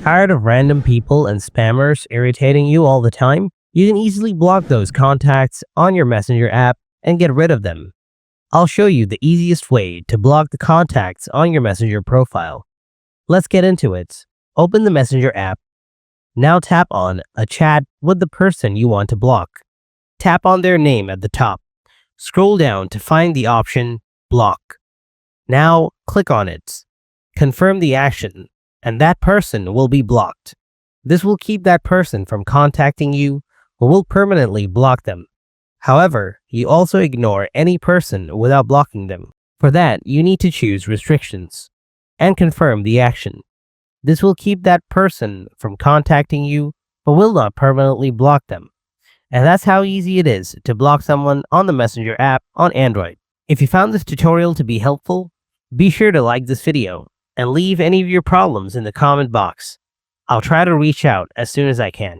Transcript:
Tired of random people and spammers irritating you all the time? You can easily block those contacts on your Messenger app and get rid of them. I'll show you the easiest way to block the contacts on your Messenger profile. Let's get into it. Open the Messenger app. Now tap on a chat with the person you want to block. Tap on their name at the top. Scroll down to find the option Block. Now click on it. Confirm the action, and that person will be blocked. This will keep that person from contacting you or will permanently block them. However, you also ignore any person without blocking them. For that, you need to choose Restrictions and confirm the action. This will keep that person from contacting you but will not permanently block them. And that's how easy it is to block someone on the Messenger app on Android. If you found this tutorial to be helpful, be sure to like this video and leave any of your problems in the comment box. I'll try to reach out as soon as I can.